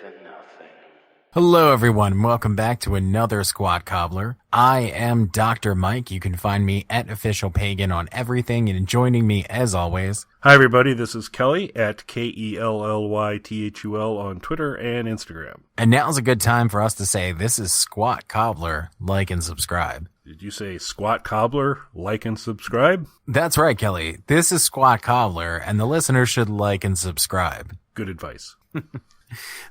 than nothing. Hello, everyone, and welcome back to another Squat Cobbler. I am Dr. Mike. You can find me at Official Pagan on everything, and joining me, as always... Hi, everybody. This is Kelly at KELLYTHUL on Twitter and Instagram. And now's a good time for us to say this is Squat Cobbler. Like and subscribe. Did you say Squat Cobbler? Like and subscribe? That's right, Kelly. This is Squat Cobbler, and the listeners should like and subscribe. Good advice.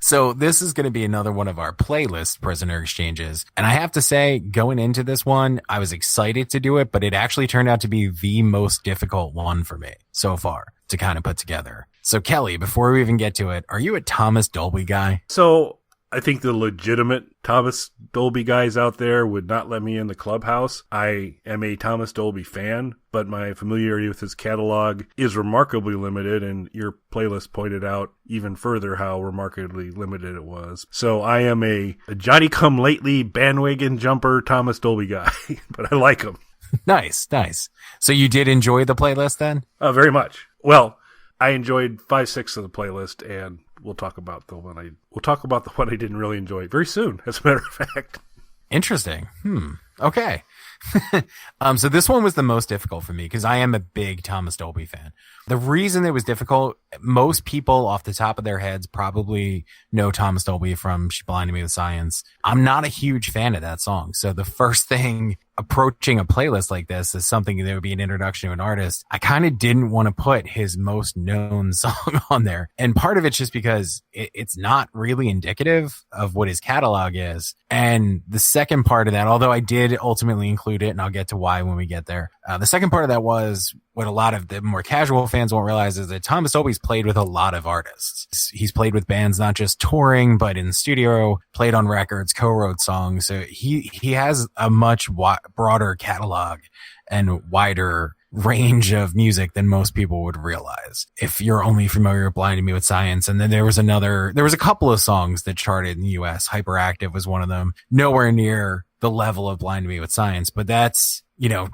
So this is going to be another one of our playlist prisoner exchanges. And I have to say, going into this one, I was excited to do it, but it actually turned out to be the most difficult one for me so far to kind of put together. So Kelly, before we even get to it, are you a Thomas Dolby guy? So I think the legitimate Thomas Dolby guys out there would not let me in the clubhouse. I am a Thomas Dolby fan, but my familiarity with his catalog is remarkably limited, and your playlist pointed out even further how remarkably limited it was. So I am a Johnny-come-lately bandwagon jumper Thomas Dolby guy, but I like him. Nice. So you did enjoy the playlist then? Very much. Well, I enjoyed 5/6 of the playlist, and we'll talk about the one I didn't really enjoy very soon, as a matter of fact. Interesting. Okay. So this one was the most difficult for me because I am a big Thomas Dolby fan. The reason it was difficult, most people off the top of their heads probably know Thomas Dolby from She Blinded Me with Science. I'm not a huge fan of that song. So the first thing approaching a playlist like this is something that would be an introduction to an artist. I kind of didn't want to put his most known song on there. And part of it's just because it's not really indicative of what his catalog is. And the second part of that, although I did ultimately include it, and I'll get to why when we get there. The second part of that was what a lot of the more casual fans won't realize is that Thomas Dolby's played with a lot of artists. He's played with bands, not just touring, but in studio, played on records, co-wrote songs. So he has a much broader catalog and wider range of music than most people would realize if you're only familiar with Blinding Me with Science. And then there was a couple of songs that charted in the US. Hyperactive was one of them. Nowhere near the level of Blinding Me with Science, but that's,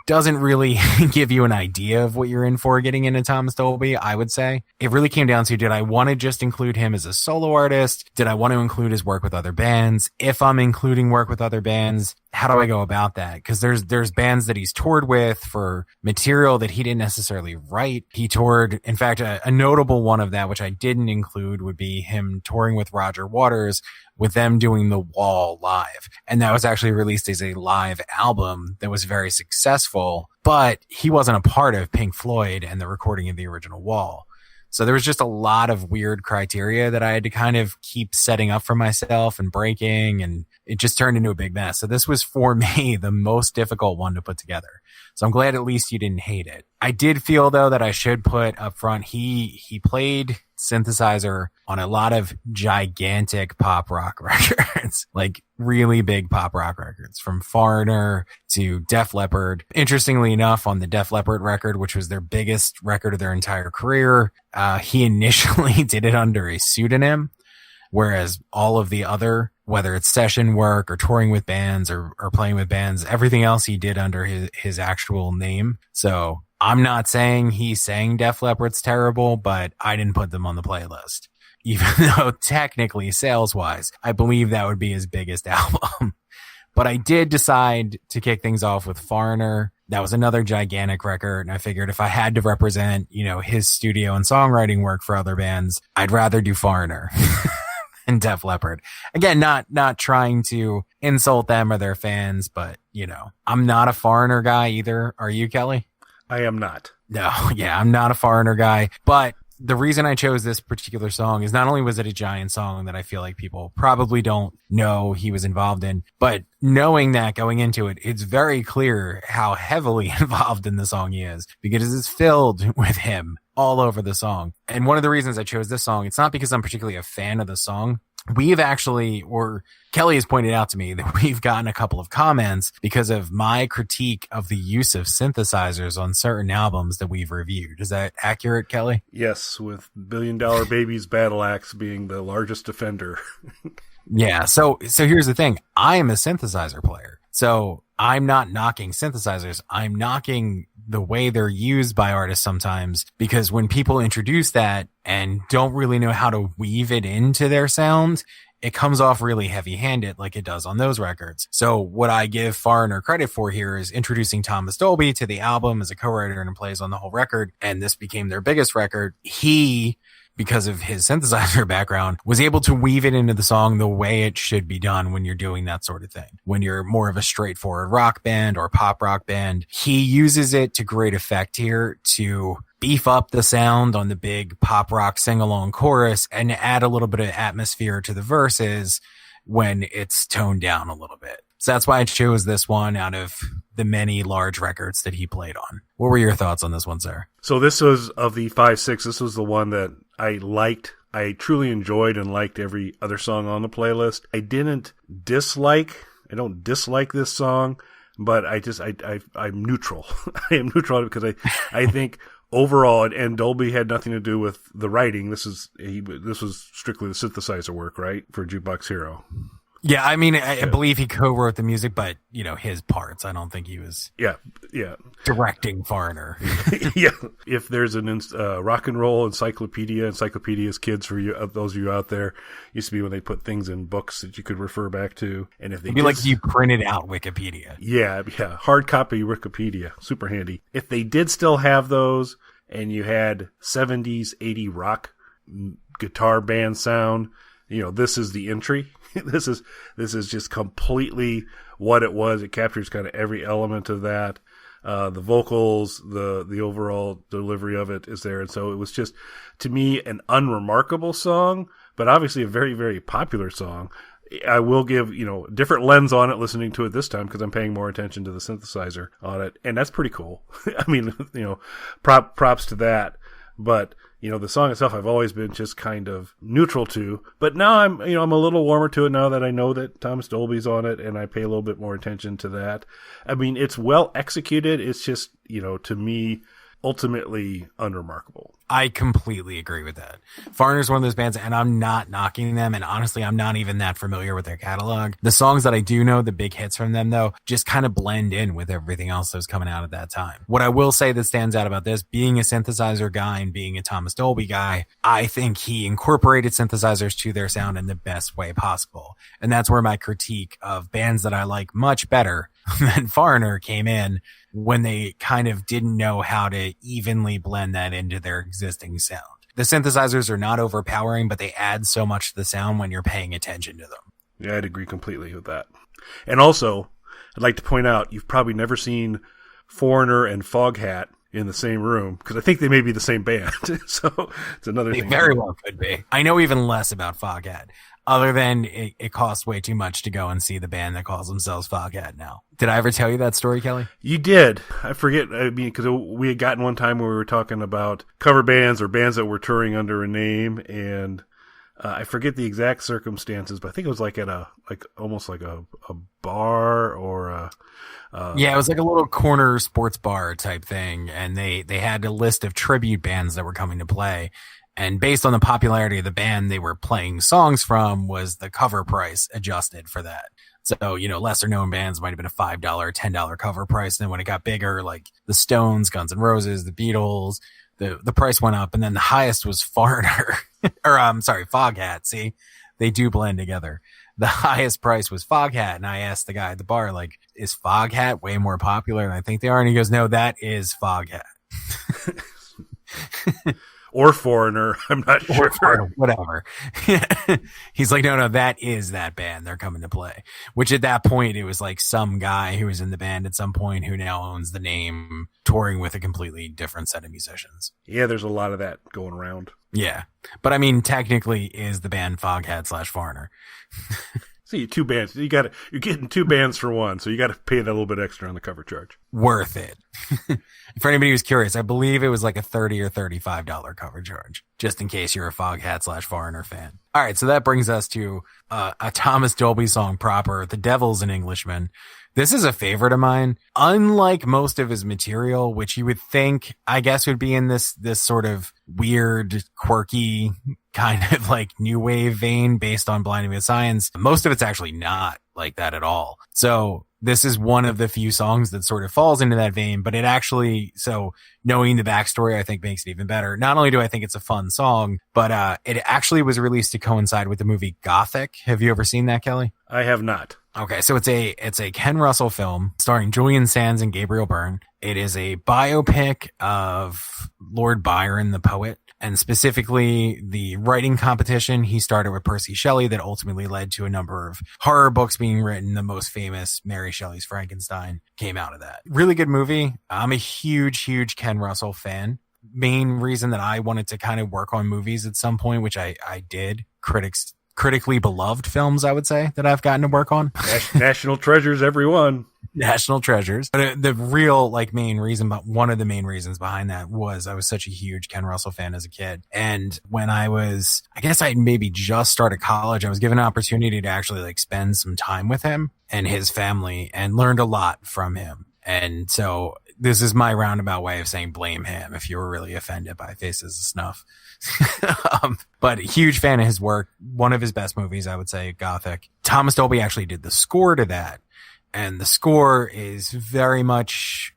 doesn't really give you an idea of what you're in for getting into Thomas Dolby, I would say. It really came down to, did I want to just include him as a solo artist? Did I want to include his work with other bands? If I'm including work with other bands, how do I go about that? Because there's bands that he's toured with for material that he didn't necessarily write. He toured, in fact, a notable one of that, which I didn't include, would be him touring with Roger Waters, with them doing The Wall live. And that was actually released as a live album that was very successful, but he wasn't a part of Pink Floyd and the recording of the original Wall. So there was just a lot of weird criteria that I had to kind of keep setting up for myself and breaking, and it just turned into a big mess. So this was, for me, the most difficult one to put together. So I'm glad at least you didn't hate it. I did feel, though, that I should put up front, he played synthesizer on a lot of gigantic pop rock records, like really big pop rock records, from Foreigner to Def Leppard. Interestingly enough, on the Def Leppard record, which was their biggest record of their entire career, he initially did it under a pseudonym, whereas all of the other, whether it's session work or touring with bands or playing with bands, everything else he did under his actual name. So I'm not saying he sang Def Leppard's terrible, but I didn't put them on the playlist. Even though technically, sales-wise, I believe that would be his biggest album. But I did decide to kick things off with Foreigner. That was another gigantic record, and I figured if I had to represent, his studio and songwriting work for other bands, I'd rather do Foreigner than Def Leppard. Again, not trying to insult them or their fans, but, I'm not a Foreigner guy either. Are you, Kelly? I am not. No, yeah, I'm not a Foreigner guy, but the reason I chose this particular song is not only was it a giant song that I feel like people probably don't know he was involved in, but knowing that going into it, it's very clear how heavily involved in the song he is, because it's filled with him all over the song. And one of the reasons I chose this song, it's not because I'm particularly a fan of the song. We've actually, or Kelly has pointed out to me that we've gotten a couple of comments because of my critique of the use of synthesizers on certain albums that we've reviewed. Is that accurate, Kelly? Yes, with Billion Dollar Baby's Battle Axe being the largest offender. Yeah, so here's the thing. I am a synthesizer player. So I'm not knocking synthesizers. I'm knocking the way they're used by artists sometimes, because when people introduce that and don't really know how to weave it into their sound, it comes off really heavy-handed like it does on those records. So what I give Foreigner credit for here is introducing Thomas Dolby to the album as a co-writer and plays on the whole record, and this became their biggest record. He, because of his synthesizer background, was able to weave it into the song the way it should be done when you're doing that sort of thing. When you're more of a straightforward rock band or pop rock band, he uses it to great effect here to beef up the sound on the big pop rock sing-along chorus and add a little bit of atmosphere to the verses when it's toned down a little bit. So that's why I chose this one out of the many large records that he played on. What were your thoughts on this one, sir? So this was, of the 5-6, this was the one that I liked. I truly enjoyed and liked every other song on the playlist. I don't dislike this song, but I'm neutral. I am neutral because I think overall, and Dolby had nothing to do with the writing. This was strictly the synthesizer work, right? For Jukebox Hero. Yeah, I mean, I believe he co-wrote the music, but, his parts. I don't think he was directing Foreigner. Yeah. If there's an rock and roll Encyclopedia's kids for you, those of you out there, used to be when they put things in books that you could refer back to. And if they It'd be like you printed out Wikipedia. Yeah. Hard copy Wikipedia. Super handy. If they did still have those and you had 70s, 80 rock guitar band sound, this is the entry. This is just completely what it was. It captures kind of every element of that. The vocals, the overall delivery of it is there. And so it was just, to me, an unremarkable song, but obviously a very, very popular song. I will give, a different lens on it listening to it this time because I'm paying more attention to the synthesizer on it. And that's pretty cool. I mean, props to that. But, the song itself I've always been just kind of neutral to, but now I'm a little warmer to it now that I know that Thomas Dolby's on it and I pay a little bit more attention to that. I mean, it's well executed. It's just, to me, ultimately unremarkable. I completely agree with that. Foreigner's one of those bands, and I'm not knocking them, and honestly, I'm not even that familiar with their catalog. The songs that I do know, the big hits from them, though, just kind of blend in with everything else that was coming out at that time. What I will say that stands out about this, being a synthesizer guy and being a Thomas Dolby guy, I think he incorporated synthesizers to their sound in the best way possible. And that's where my critique of bands that I like much better than Foreigner came in, when they kind of didn't know how to evenly blend that into their existing sound. The synthesizers are not overpowering, but they add so much to the sound when you're paying attention to them. Yeah, I'd agree completely with that. And also, I'd like to point out, you've probably never seen Foreigner and Foghat in the same room, because I think they may be the same band. So it's another thing. They very well could be. I know even less about Foghat, other than it costs way too much to go and see the band that calls themselves Foghat now. Did I ever tell you that story, Kelly? You did. I forget. I mean, because we had gotten one time where we were talking about cover bands or bands that were touring under a name, and I forget the exact circumstances, but I think it was like at almost like a bar or a. Yeah, it was like a little corner sports bar type thing, and they had a list of tribute bands that were coming to play. And based on the popularity of the band they were playing songs from, was the cover price adjusted for that. So, lesser known bands might have been a $5, $10 cover price. And then when it got bigger, like the Stones, Guns N' Roses, the Beatles, the price went up. And then the highest was Foreigner, Foghat. See, they do blend together. The highest price was Foghat. And I asked the guy at the bar, like, is Foghat way more popular than I think they are? And he goes, no, that is Foghat. Or Foreigner, I'm not sure. Or whatever. He's like, no, that is that band. They're coming to play. Which at that point, it was like some guy who was in the band at some point who now owns the name, touring with a completely different set of musicians. Yeah, there's a lot of that going around. Yeah. But I mean, technically is the band Foghat / Foreigner. See, two bands. You're getting two bands for one, so you got to pay that little bit extra on the cover charge. Worth it. For anybody who's curious, I believe it was like a $30 or $35 cover charge, just in case you're a Foghat / Foreigner fan. All right, so that brings us to a Thomas Dolby song proper, The Devil's an Englishman. This is a favorite of mine. Unlike most of his material, which you would think, I guess, would be in this sort of weird, quirky, kind of like new wave vein based on Blinding with Science, most of it's actually not like that at all. So this is one of the few songs that sort of falls into that vein, but it actually, so knowing the backstory, I think makes it even better. Not only do I think it's a fun song, but it actually was released to coincide with the movie Gothic. Have you ever seen that, Kelly? I have not. Okay, so it's a Ken Russell film starring Julian Sands and Gabriel Byrne. It is a biopic of Lord Byron, the poet, and specifically the writing competition he started with Percy Shelley that ultimately led to a number of horror books being written. The most famous, Mary Shelley's Frankenstein, came out of that. Really good movie. I'm a huge Ken Russell fan. Main reason that I wanted to kind of work on movies at some point, which I did, critically beloved films, I would say, that I've gotten to work on. National treasures, everyone. National treasures. But the real main reason, but one of the main reasons behind that was I was such a huge Ken Russell fan as a kid. And when I guess I maybe just started college, I was given an opportunity to actually spend some time with him and his family and learned a lot from him. And so this is my roundabout way of saying blame him if you were really offended by Faces of Snuff. But a huge fan of his work. One of his best movies, I would say, Gothic. Thomas Dolby actually did the score to that. And the score is very much,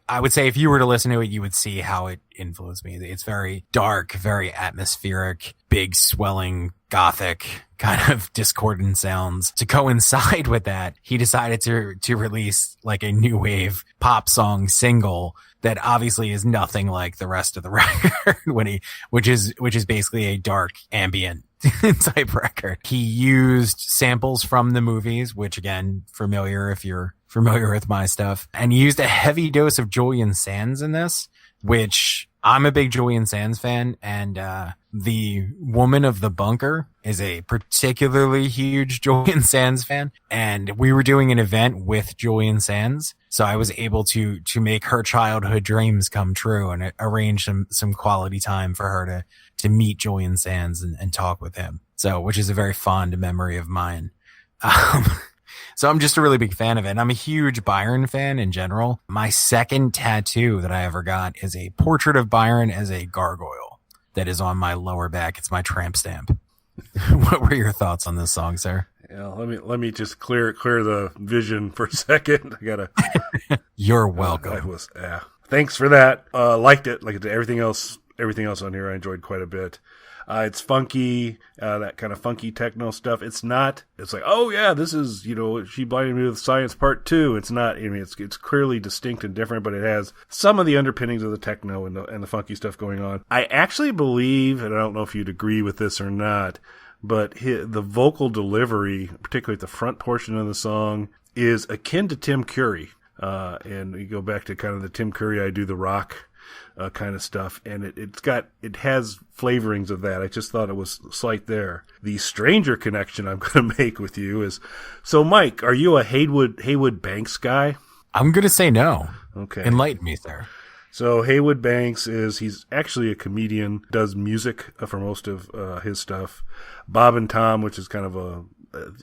I would say if you were to listen to it, you would see how it influenced me. It's very dark, very atmospheric, big swelling Gothic kind of discordant sounds. To coincide with that, he decided to release a new wave pop song single that obviously is nothing like the rest of the record which is basically a dark ambient type record. He used samples from the movies, which again, familiar if you're familiar with my stuff. And he used a heavy dose of Julian Sands in this, which I'm a big Julian Sands fan. And, the woman of the bunker is a particularly huge Julian Sands fan. And we were doing an event with Julian Sands. So I was able to make her childhood dreams come true and arrange some quality time for her to meet Julian Sands and talk with him. So, which is a very fond memory of mine. So I'm just a really big fan of it. And I'm a huge Byron fan in general. My second tattoo that I ever got is a portrait of Byron as a gargoyle that is on my lower back. It's my tramp stamp. What were your thoughts on this song, sir? Yeah, let me just clear the vision for a second. I gotta. You're welcome. Thanks for that. Liked it. Like everything else on here, I enjoyed quite a bit. It's funky, that kind of funky techno stuff. It's like, oh yeah, this is, She Blinded Me with Science Part 2. It's not, it's clearly distinct and different, but it has some of the underpinnings of the techno and the funky stuff going on. I actually believe, and I don't know if you'd agree with this or not, but the vocal delivery, particularly at the front portion of the song, is akin to Tim Curry. And you go back to kind of the Tim Curry, I Do the Rock kind of stuff, and it has flavorings of that. I just thought it was slight there. The stranger connection I'm going to make with you is, so Mike, are you a Haywood Banks guy? I'm going to say no. Okay. Enlighten me, sir. So Haywood Banks he's actually a comedian, does music for most of his stuff. Bob and Tom, which is kind of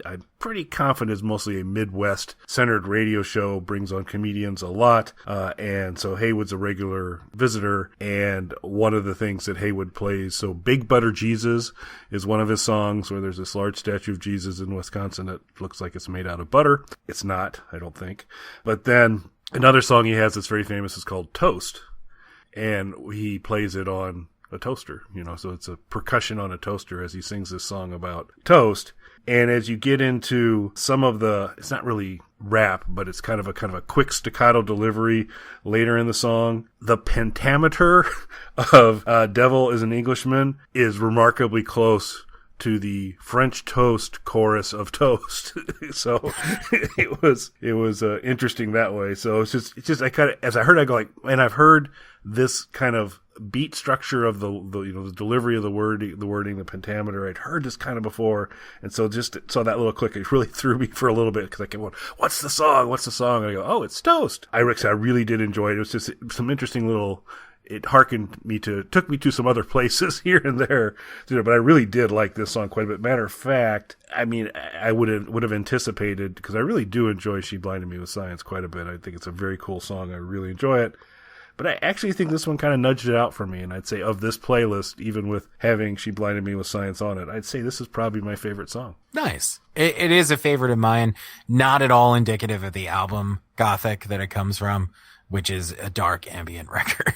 I'm pretty confident is mostly a Midwest-centered radio show, brings on comedians a lot, and so Haywood's a regular visitor, and one of the things that Haywood plays, so Big Butter Jesus is one of his songs, where there's this large statue of Jesus in Wisconsin that looks like it's made out of butter. It's not, I don't think. But then another song he has that's very famous is called Toast, and he plays it on a toaster, so it's a percussion on a toaster as he sings this song about toast. And as you get into some of it's not really rap, but it's kind of a quick staccato delivery later in the song. The pentameter of Devil is an Englishman is remarkably close to the French toast chorus of Toast. So it was interesting that way. So it's just I kind of, as I heard, I go and I've heard this kind of beat structure of the delivery of the wording, the pentameter. I'd heard this kind of before, and so just saw that little click. It really threw me for a little bit because I kept going, "What's the song? What's the song?" And I go, "Oh, it's Toast." I really did enjoy it. It was just some interesting little. It took me to some other places here and there, but I really did like this song quite a bit. Matter of fact, I mean, I would have anticipated, because I really do enjoy She Blinded Me with Science quite a bit. I think it's a very cool song. I really enjoy it. But I actually think this one kind of nudged it out for me. And I'd say of this playlist, even with having She Blinded Me with Science on it, I'd say this is probably my favorite song. Nice. It is a favorite of mine. Not at all indicative of the album Gothic that it comes from, which is a dark ambient record.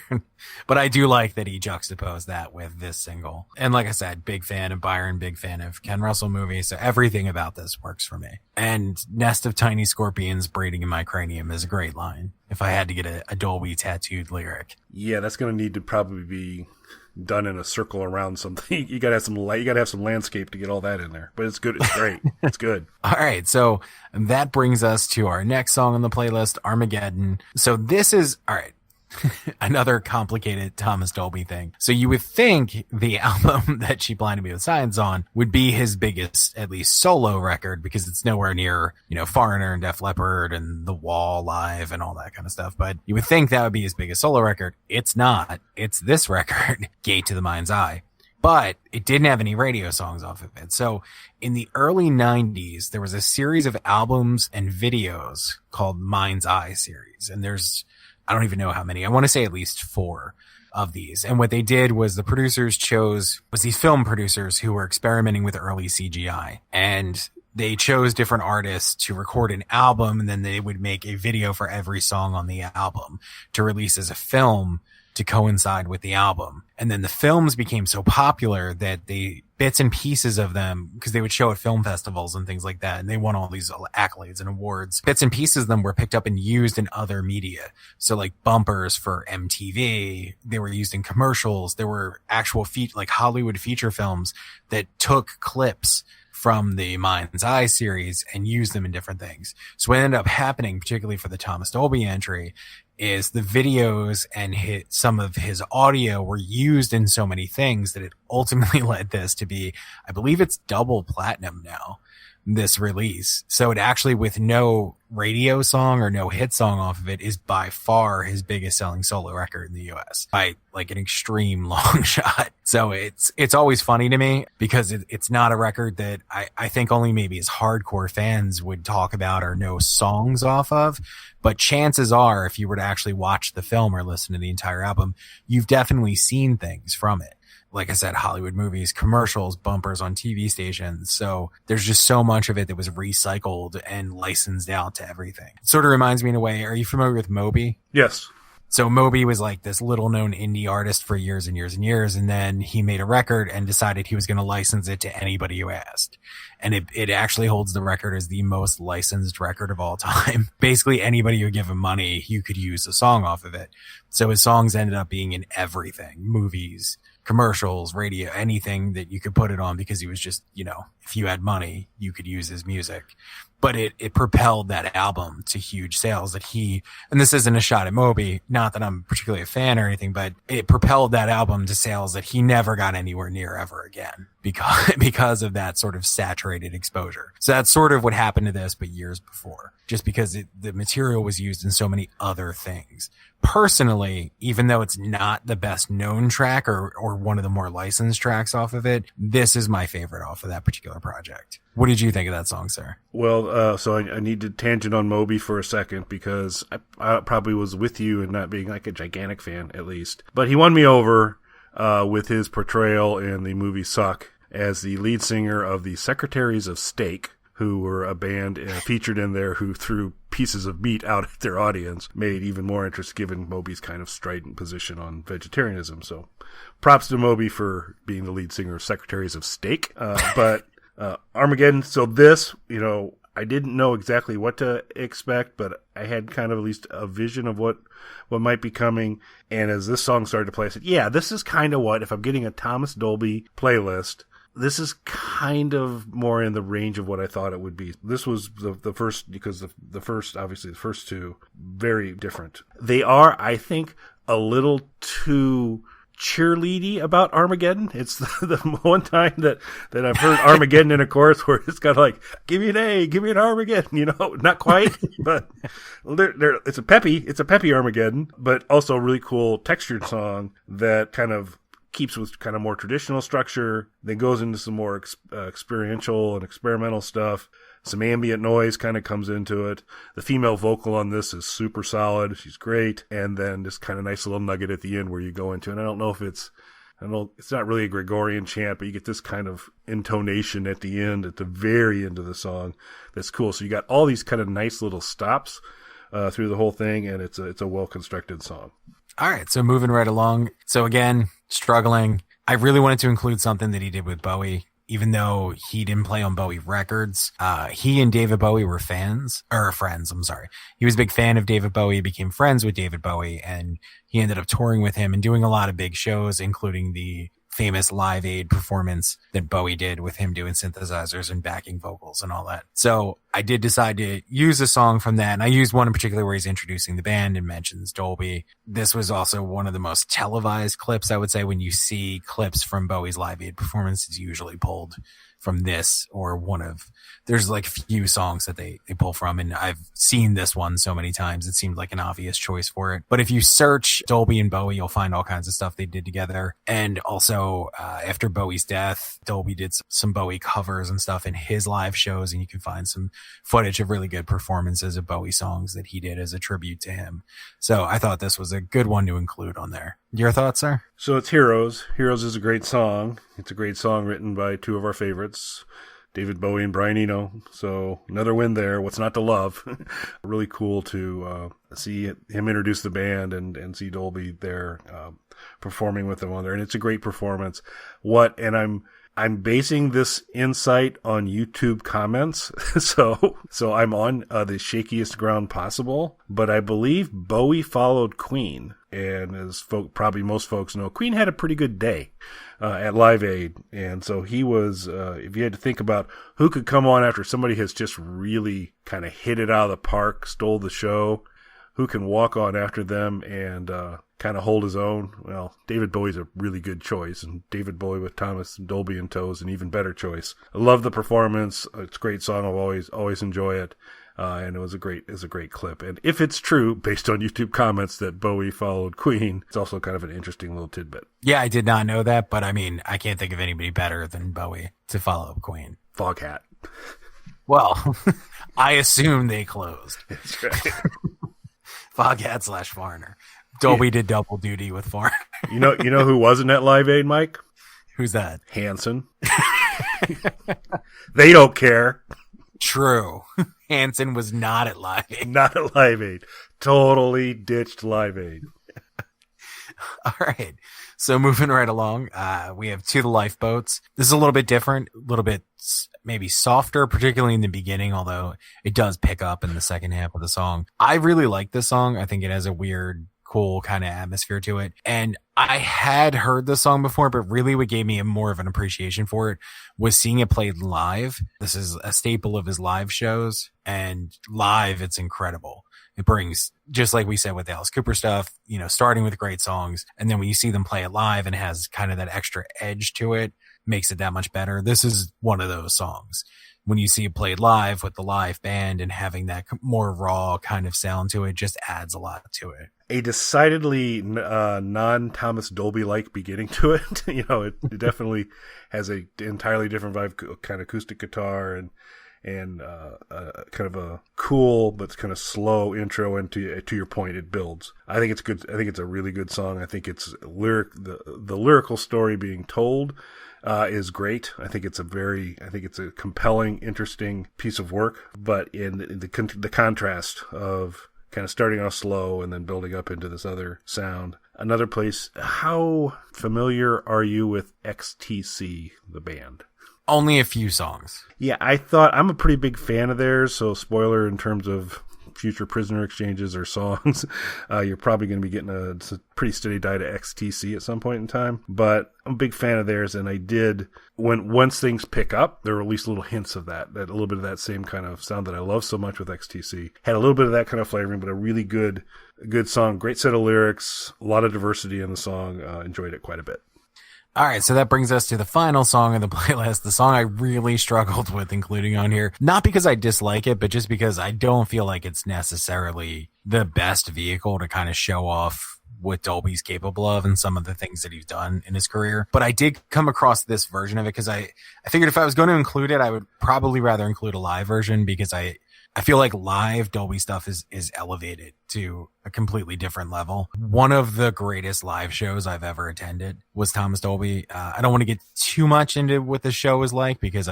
But I do like that he juxtaposed that with this single. And like I said, big fan of Byron, big fan of Ken Russell movies. So everything about this works for me. And Nest of Tiny Scorpions Breeding in My Cranium is a great line. If I had to get a Dolby tattooed lyric. Yeah, that's going to need to probably be done in a circle around something. You gotta have some light. You gotta have some landscape to get all that in there. But it's good. It's great. It's good. All right. So that brings us to our next song on the playlist, Armageddon. So this is, all right. Another complicated Thomas Dolby thing. So you would think the album that She Blinded Me with Science on would be his biggest, at least solo record, because it's nowhere near, Foreigner and Def Leppard and The Wall live and all that kind of stuff. But you would think that would be his biggest solo record. It's not. It's this record, Gate to the Mind's Eye. But it didn't have any radio songs off of it. So in the early 90s, there was a series of albums and videos called Mind's Eye series. And I don't even know how many. I want to say at least 4 of these. And what they did was the producers was these film producers who were experimenting with early CGI. And they chose different artists to record an album, and then they would make a video for every song on the album to release as a film to coincide with the album. And then the films became so popular that bits and pieces of them, because they would show at film festivals and things like that, and they won all these accolades and awards. Bits and pieces of them were picked up and used in other media. So like bumpers for MTV, they were used in commercials. There were actual like Hollywood feature films that took clips from the Mind's Eye series and used them in different things. So what ended up happening, particularly for the Thomas Dolby entry, is the videos and some of his audio were used in so many things that it ultimately led this to be, I believe it's double platinum now, this release. So it actually, with no radio song or no hit song off of it, is by far his biggest selling solo record in the US by like an extreme long shot. So it's always funny to me because it's not a record that I think only maybe his hardcore fans would talk about or know songs off of. But chances are, if you were to actually watch the film or listen to the entire album, you've definitely seen things from it. Like I said, Hollywood movies, commercials, bumpers on TV stations. So there's just so much of it that was recycled and licensed out to everything. It sort of reminds me in a way, are you familiar with Moby? Yes. So Moby was like this little known indie artist for years and years and years. And then he made a record and decided he was going to license it to anybody who asked. And it actually holds the record as the most licensed record of all time. Basically anybody who would give him money, you could use a song off of it. So his songs ended up being in everything, movies, commercials, radio, anything that you could put it on, because he was just, if you had money, you could use his music. But it propelled that album to huge sales that and this isn't a shot at Moby, not that I'm particularly a fan or anything, but it propelled that album to sales that he never got anywhere near ever again because of that sort of saturated exposure. So that's sort of what happened to this, but years before, just because the material was used in so many other things. Personally, even though it's not the best known track or one of the more licensed tracks off of it, this is my favorite off of that particular project. What did you think of that song, sir? Well, so I need to tangent on Moby for a second, because I probably was with you in not being like a gigantic fan, at least. But he won me over with his portrayal in the movie Suck as the lead singer of the Secretaries of Steak, who were a band featured in there who threw pieces of meat out at their audience, made even more interest given Moby's kind of strident position on vegetarianism. So props to Moby for being the lead singer of Secretaries of Steak. But Armageddon, so this, I didn't know exactly what to expect, but I had kind of at least a vision of what might be coming. And as this song started to play, I said, yeah, this is kind of what, if I'm getting a Thomas Dolby playlist, this is kind of more in the range of what I thought it would be. This was the first, because the first two, very different. They are, I think, a little too cheerleady about Armageddon. It's the one time that I've heard Armageddon in a chorus where it's got like, give me an A, give me an Armageddon, not quite, but it's a peppy Armageddon, but also a really cool textured song that kind of keeps with kind of more traditional structure, then goes into some more experiential and experimental stuff. Some ambient noise kind of comes into it. The female vocal on this is super solid. She's great. And then this kind of nice little nugget at the end where you go into, and I don't know if it's not really a Gregorian chant, but you get this kind of intonation at the end, at the very end of the song. That's cool. So you got all these kind of nice little stops through the whole thing, and it's a well-constructed song. All right, so moving right along. So again, struggling. I really wanted to include something that he did with Bowie, even though he didn't play on Bowie records. He and David Bowie were friends. I'm sorry. He was a big fan of David Bowie, became friends with David Bowie, and he ended up touring with him and doing a lot of big shows, including the famous Live Aid performance that Bowie did with him doing synthesizers and backing vocals and all that. So I did decide to use a song from that, and I used one in particular where he's introducing the band and mentions Dolby. This was also one of the most televised clips, I would say. When you see clips from Bowie's Live Aid performance, it's usually pulled from this or there's like few songs that they pull from, and I've seen this one so many times it seemed like an obvious choice for it. But if you search Dolby and Bowie, you'll find all kinds of stuff they did together. And also after Bowie's death, Dolby did some Bowie covers and stuff in his live shows, and you can find some footage of really good performances of Bowie songs that he did as a tribute to him. So I thought this was a good one to include on there. Your thoughts, sir? So it's Heroes. Heroes is a great song. It's a great song written by two of our favorites, David Bowie and Brian Eno. So another win there. What's not to love? Really cool to see him introduce the band and see Dolby there performing with them on there. And it's a great performance. I'm basing this insight on YouTube comments. So I'm on the shakiest ground possible, but I believe Bowie followed Queen. And as probably most folks know, Queen had a pretty good day at Live Aid. And so he was, if you had to think about who could come on after somebody has just really kind of hit it out of the park, stole the show, who can walk on after them and kind of hold his own. Well, David Bowie's a really good choice, and David Bowie with Thomas Dolby in tow is an even better choice. I love the performance. It's a great song. I'll always enjoy it. And it was a great clip. And if it's true, based on YouTube comments, that Bowie followed Queen, it's also kind of an interesting little tidbit. Yeah, I did not know that, but I mean, I can't think of anybody better than Bowie to follow up Queen. Foghat. Well, I assume they closed. That's right. Foghat / Foreigner. Dolby did double duty with Foreigner. You know who wasn't at Live Aid, Mike? Who's that? Hanson. They don't care. True. Hanson was not at Live Aid. Not at Live Aid. Totally ditched Live Aid. All right. So moving right along, we have To the Lifeboats. This is a little bit different, a little bit maybe softer, particularly in the beginning, although it does pick up in the second half of the song. I really like this song. I think it has a weird, cool kind of atmosphere to it. And I had heard the song before, but really what gave me more of an appreciation for it was seeing it played live. This is a staple of his live shows, and live, it's incredible. It brings, just like we said with the Alice Cooper stuff, starting with great songs, and then when you see them play it live and it has kind of that extra edge to it, makes it that much better. This is one of those songs. When you see it played live with the live band and having that more raw kind of sound to it, just adds a lot to it. A decidedly non-Thomas Dolby-like beginning to it. It definitely has a entirely different vibe, kind of acoustic guitar and kind of a cool but kind of slow intro. And to your point, it builds. I think it's good. I think it's a really good song. I think it's the lyrical story being told is great. I think it's a compelling, interesting piece of work. But in the contrast of kind of starting off slow and then building up into this other sound. Another place. How familiar are you with XTC, the band? Only a few songs. Yeah, I'm a pretty big fan of theirs, so spoiler in terms of future Prisoner Exchanges or songs, you're probably going to be getting a pretty steady diet of XTC at some point in time. But I'm a big fan of theirs, and I did, once things pick up, there were at least little hints of that a little bit of that same kind of sound that I love so much with XTC. Had a little bit of that kind of flavoring, but a really good song, great set of lyrics, a lot of diversity in the song, enjoyed it quite a bit. All right, so that brings us to the final song of the playlist, the song I really struggled with including on here. Not because I dislike it, but just because I don't feel like it's necessarily the best vehicle to kind of show off what Dolby's capable of and some of the things that he's done in his career. But I did come across this version of it because I figured if I was going to include it, I would probably rather include a live version because I feel like live Dolby stuff is elevated to a completely different level. One of the greatest live shows I've ever attended was Thomas Dolby. I don't want to get too much into what the show is like because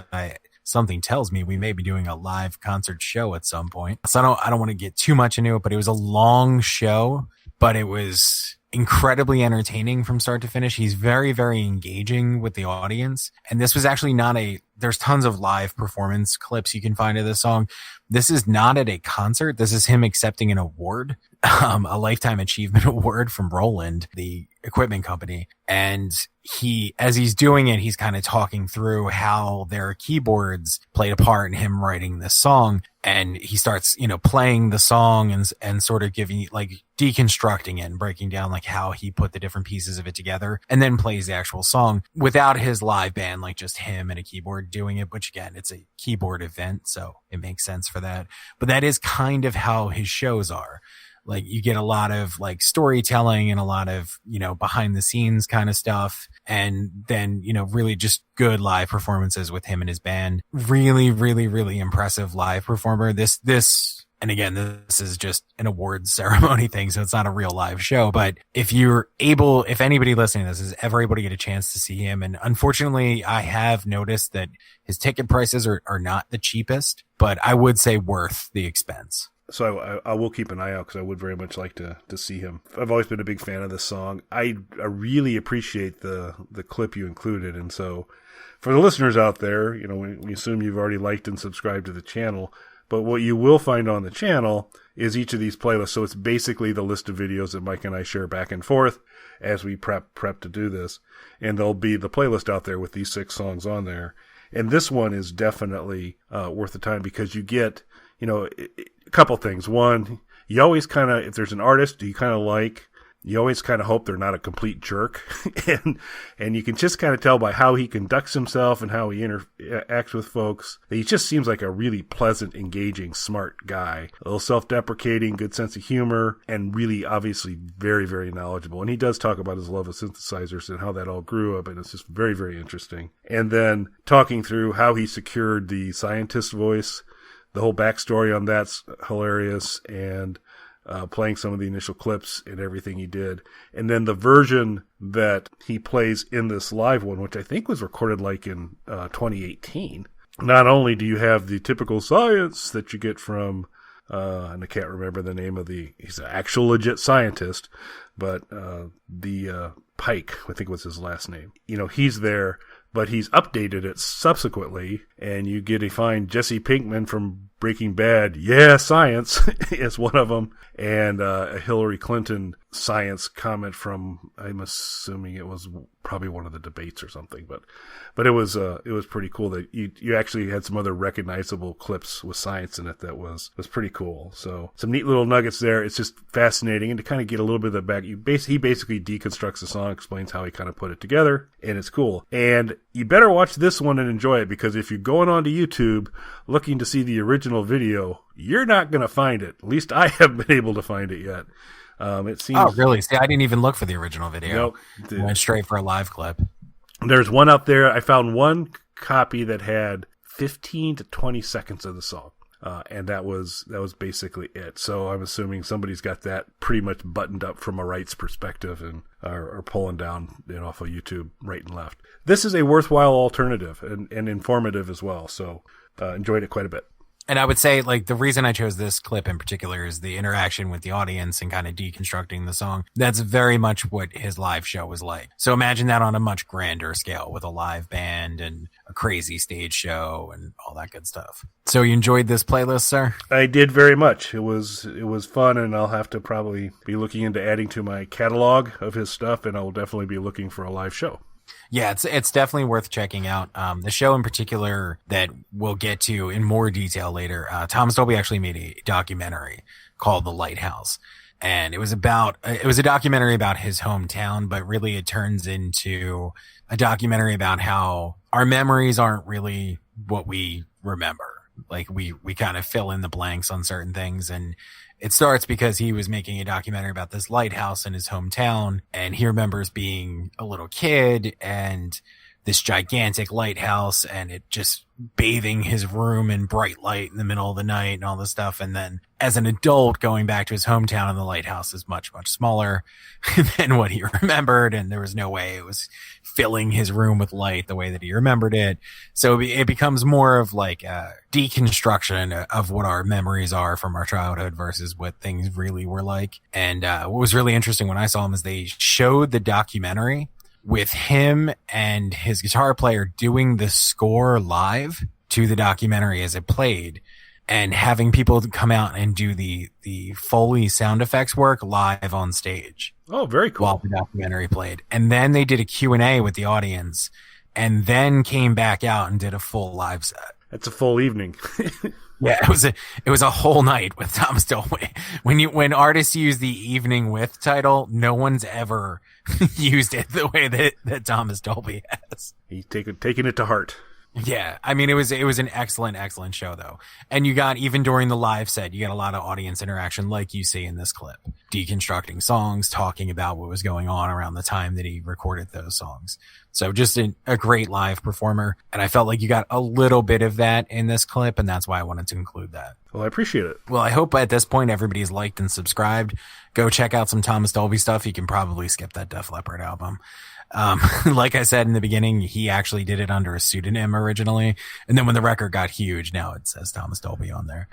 something tells me we may be doing a live concert show at some point. So I don't want to get too much into it, but it was a long show, but it was incredibly entertaining from start to finish. He's very, very engaging with the audience. And this was actually there's tons of live performance clips you can find of this song. This is not at a concert. This is him accepting an award, a Lifetime Achievement Award from Roland, the equipment company. And as he's doing it, he's kind of talking through how their keyboards played a part in him writing this song. And he starts, playing the song and sort of deconstructing it and breaking down like how he put the different pieces of it together, and then plays the actual song without his live band, like just him and a keyboard doing it, which again, it's a keyboard event, so it makes sense for that. But that is kind of how his shows are. Like you get a lot of like storytelling and a lot of, behind the scenes kind of stuff. And then, really just good live performances with him and his band. Really, really, really impressive live performer. And again, this is just an awards ceremony thing, so it's not a real live show. But if anybody listening to this is ever able to get a chance to see him, and unfortunately, I have noticed that his ticket prices are not the cheapest, but I would say worth the expense. So I will keep an eye out because I would very much like to see him. I've always been a big fan of this song. I really appreciate the clip you included. And so for the listeners out there, we assume you've already liked and subscribed to the channel. But what you will find on the channel is each of these playlists. So it's basically the list of videos that Mike and I share back and forth as we prep to do this. And there'll be the playlist out there with these 6 songs on there. And this one is definitely worth the time because you get, a couple things. One, you always kind of, if there's an artist you kind of like, you always kind of hope they're not a complete jerk. and you can just kind of tell by how he conducts himself and how he interacts with folks that he just seems like a really pleasant, engaging, smart guy. A little self-deprecating, good sense of humor, and really obviously very, very knowledgeable. And he does talk about his love of synthesizers and how that all grew up, and it's just very, very interesting. And then talking through how he secured the scientist voice. The whole backstory on that's hilarious, and playing some of the initial clips and everything he did. And then the version that he plays in this live one, which I think was recorded like in 2018. Not only do you have the typical science that you get from, and I can't remember the name of he's an actual legit scientist, but the Pike, I think was his last name. He's there, but he's updated it subsequently, and you get to find Jesse Pinkman from Breaking Bad. Yeah, science is one of them, and a Hillary Clinton science comment from, I'm assuming it was probably one of the debates or something, but it was pretty cool that you actually had some other recognizable clips with science in it that was pretty cool. So some neat little nuggets there. It's just fascinating, and to kind of get a little bit of the back, he basically deconstructs the song, explains how he kind of put it together, and it's cool. And you better watch this one and enjoy it, because if you're going onto YouTube looking to see the original video, you're not going to find it. At least I haven't been able to find it yet. It seems. Oh, really? See, I didn't even look for the original video. Nope. Went straight for a live clip. There's one out there. I found one copy that had 15 to 20 seconds of the song. And that was basically it. So I'm assuming somebody's got that pretty much buttoned up from a rights perspective and are pulling down off of YouTube right and left. This is a worthwhile alternative and informative as well. So enjoyed it quite a bit. And I would say, like, the reason I chose this clip in particular is the interaction with the audience and kind of deconstructing the song. That's very much what his live show was like. So imagine that on a much grander scale with a live band and a crazy stage show and all that good stuff. So you enjoyed this playlist, sir? I did very much. It was fun, and I'll have to probably be looking into adding to my catalog of his stuff, and I'll definitely be looking for a live show. Yeah, it's definitely worth checking out. The show in particular that we'll get to in more detail later, Thomas Dolby actually made a documentary called The Lighthouse. And it was a documentary about his hometown, but really it turns into a documentary about how our memories aren't really what we remember. Like we kind of fill in the blanks on certain things. And it starts because he was making a documentary about this lighthouse in his hometown, and he remembers being a little kid and this gigantic lighthouse and it just bathing his room in bright light in the middle of the night and all this stuff. And then as an adult going back to his hometown, and the lighthouse is much, much smaller than what he remembered. And there was no way it was filling his room with light the way that he remembered it. So it becomes more of like a deconstruction of what our memories are from our childhood versus what things really were like. And what was really interesting when I saw him is they showed the documentary with him and his guitar player doing the score live to the documentary as it played, and having people come out and do the Foley sound effects work live on stage. Oh, very cool. While the documentary played. And then they did a Q&A with the audience, and then came back out and did a full live set. That's a full evening. Yeah, it was a whole night with Thomas Dolby. When artists use the evening with title, no one's ever used it the way that Thomas Dolby has. He's taking it to heart. Yeah, I mean, it was an excellent show though. And you got, even during the live set, you got a lot of audience interaction like you see in this clip. Deconstructing songs, talking about what was going on around the time that he recorded those songs. So just a great live performer. And I felt like you got a little bit of that in this clip, and that's why I wanted to include that. Well, I appreciate it. Well, I hope at this point everybody's liked and subscribed. Go check out some Thomas Dolby stuff. You can probably skip that Def Leppard album. Like I said in the beginning, he actually did it under a pseudonym originally. And then when the record got huge, now it says Thomas Dolby on there.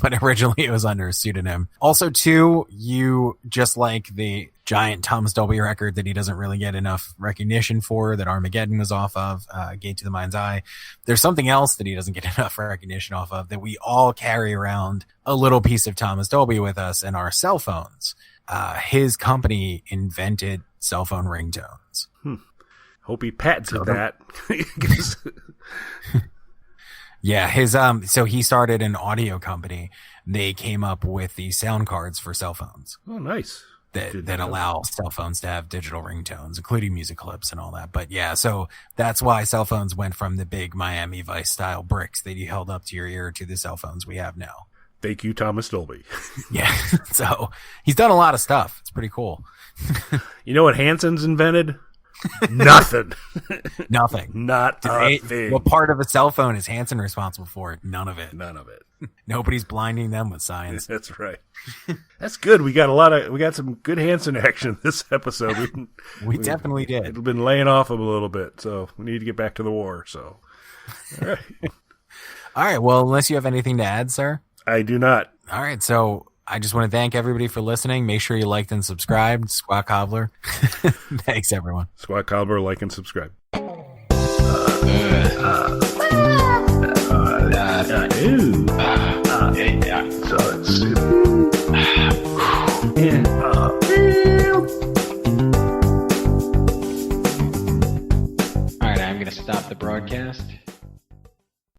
But originally it was under a pseudonym. Also too, you just like the giant Thomas Dolby record that he doesn't really get enough recognition for, that Armageddon was off of, Gate to the Mind's Eye. There's something else that he doesn't get enough recognition off of, that we all carry around a little piece of Thomas Dolby with us in our cell phones. His company invented cell phone ringtones. Hope he patented that. Yeah, so he started an audio company. They came up with the sound cards for cell phones. Oh, nice. That allow cell phones to have digital ringtones, including music clips and all that. But yeah, so that's why cell phones went from the big Miami Vice style bricks that you held up to your ear to the cell phones we have now. Thank you, Thomas Dolby. Yeah. So he's done a lot of stuff. It's pretty cool. You know what Hanson's invented? Nothing. Nothing. Not a thing. What part of a cell phone is Hanson responsible for? None of it. None of it. Nobody's blinding them with science. That's right. That's good. We got some good Hanson action this episode. We definitely did. It's been laying off him a little bit, so we need to get back to the war. So, all right. All right. Well, unless you have anything to add, sir. I do not. All right. So I just want to thank everybody for listening. Make sure you liked and subscribed. Squat Cobbler. Thanks, everyone. Squat Cobbler, like and subscribe. All right, I'm going to stop the broadcast.